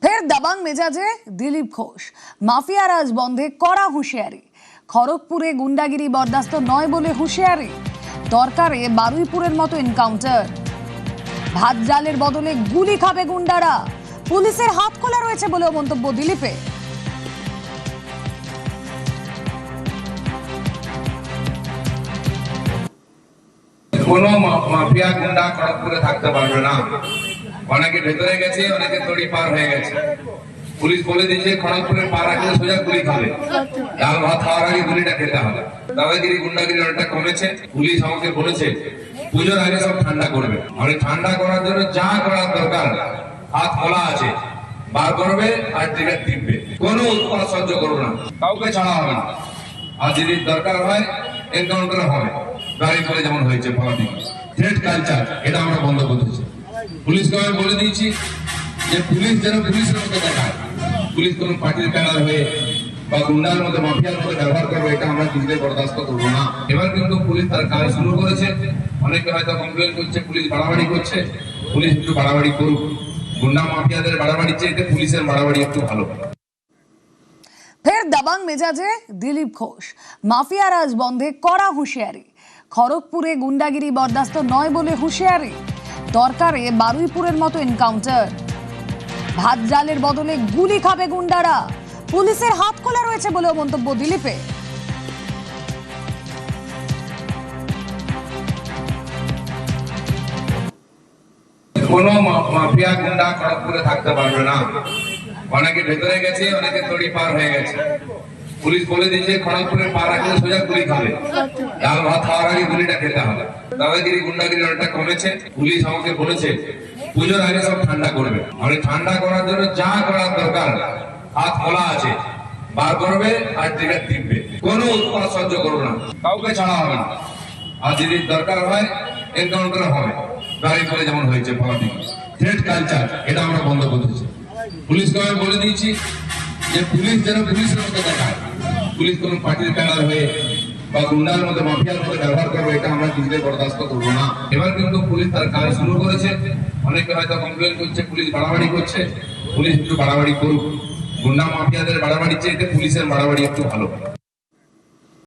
ফের দাবাং মেজাজে দিলীপ ঘোষ। মাফিয়া রাজ বন্ধে কড়া হুঁশিয়ারি। খড়গপুরে গুন্ডাগিরি বরদাস্ত নয় বলে হুঁশিয়ারি। দরকারে বারুইপুরের মতো এনকাউন্টার। ভাত জালের বদলে গুলি খাবে গুন্ডারা। পুলিশের হাত খোলা রয়েছে বলেও মন্তব্য দিলীপের। কোনো মাফিয়া গুন্ডা খড়গপুরে থাকতে পারবে না। অনেকে ভেতরে গেছে, অনেকে তড়ি পার হয়ে গেছে। পুলিশ বলে দিচ্ছে খড়গপুরের পা রাখলে সোজা গুলি খাবে, ডাল ভাত খাওয়ার আগে গুলিটা খেতে হবে। দাদাগিরি গুন্ডাগিরি অনেকটা কমেছে। পুলিশ আমাকে বলেছে পুজোর আগে সব ঠান্ডা করবে। মানে ঠান্ডা করার জন্য যা করার দরকার হাত খোলা আছে, বার করবে আর ট্রিগার টিপবে। কোনো উৎপাত সহ্য করবো না, কাউকে ছাড়া হবে না। আর যদি দরকার হয় এনকাউন্টার হবে, গাড়ি করে যেমন হয়েছে থ্রেট কালচার, এটা আমরা বন্ধ করতেছি। পুলিশকে আমি বলে দিয়েছি যে পুলিশ যেন পুলিশের মতো দেখায়। পুলিশ কোন পার্টির প্যানার হয়ে বা গুন্ডার মধ্যে মাফিয়ার মধ্যে ব্যবহার করবে, এটা আমরা কিছুতে বরদাস্ত করবো না। এবার কিন্তু পুলিশ তার কাজ শুরু করেছে। অনেকে হয়তো কমপ্লেন করছে পুলিশ বাড়াবাড়ি করছে। পুলিশ একটু বাড়াবাড়ি করুক। গুন্ডা মাফিয়াদের বাড়াবাড়ি চেয়ে পুলিশের বাড়াবাড়ি একটু ভালো। ফের দাবাং মেজাজে দিলীপ ঘোষ। মাফিয়া রাজ বন্ধে কড়া হুঁশিয়ারি। খড়গপুরে গুন্ডাগিরি বরদাস্ত নয় বলে হুঁশিয়ারি। দরকারে বারুইপুরের মতো এনকাউন্টার। ভাত জালের বদলে গুলি খাবে গুন্ডারা। পুলিশের হাত খোলা রয়েছে বলেও মন্তব্য দিলীপের। কোনো মাফিয়া গুন্ডা খড়গপুরে থাকতে পারবে না। অনেকে ভেতরে গেছে, অনেকে তড়ি পার হয়ে গেছে। পুলিশ বলে দিচ্ছে খড়গপুরের পা রাখলে সোজা গুলি খাবে, ডাল ভাত খাওয়ার আগে গুলিটা খেতে হবে। দাদাগিরি গুন্ডাগিরি অনেকটা কমেছে। পুলিশ আমাকে বলেছে পুজোর আগে সব ঠান্ডা করবে। মানে ঠান্ডা করার জন্য যা করার দরকার হাত খোলা আছে, বার করবে আর ট্রিগার টিপবে। কোনো উৎপাত সহ্য করবো না, কাউকে ছাড়া হবে না। আর যদি দরকার হয় এনকাউন্টার হবে, গাড়ি করে যেমন হয়েছে থ্রেট কালচার, এটা আমরা বন্ধ করতেছি। পুলিশকে আমি বলে দিয়েছি যে পুলিশ যেন পুলিশের মতো দেখায়। পুলিশ কোন পার্টির প্যানার হয়ে বা গুন্ডার মধ্যে মাফিয়ার মধ্যে ব্যবহার করবে, এটা আমরা কিছুতে বরদাস্ত করবো না। এবার কিন্তু পুলিশ তার কাজ শুরু করেছে। অনেকে হয়তো কমপ্লেন করছে পুলিশ বাড়াবাড়ি করছে। পুলিশ একটু বাড়াবাড়ি করুক। গুন্ডা মাফিয়াদের বাড়াবাড়ি চেয়ে পুলিশের বাড়াবাড়ি একটু ভালো।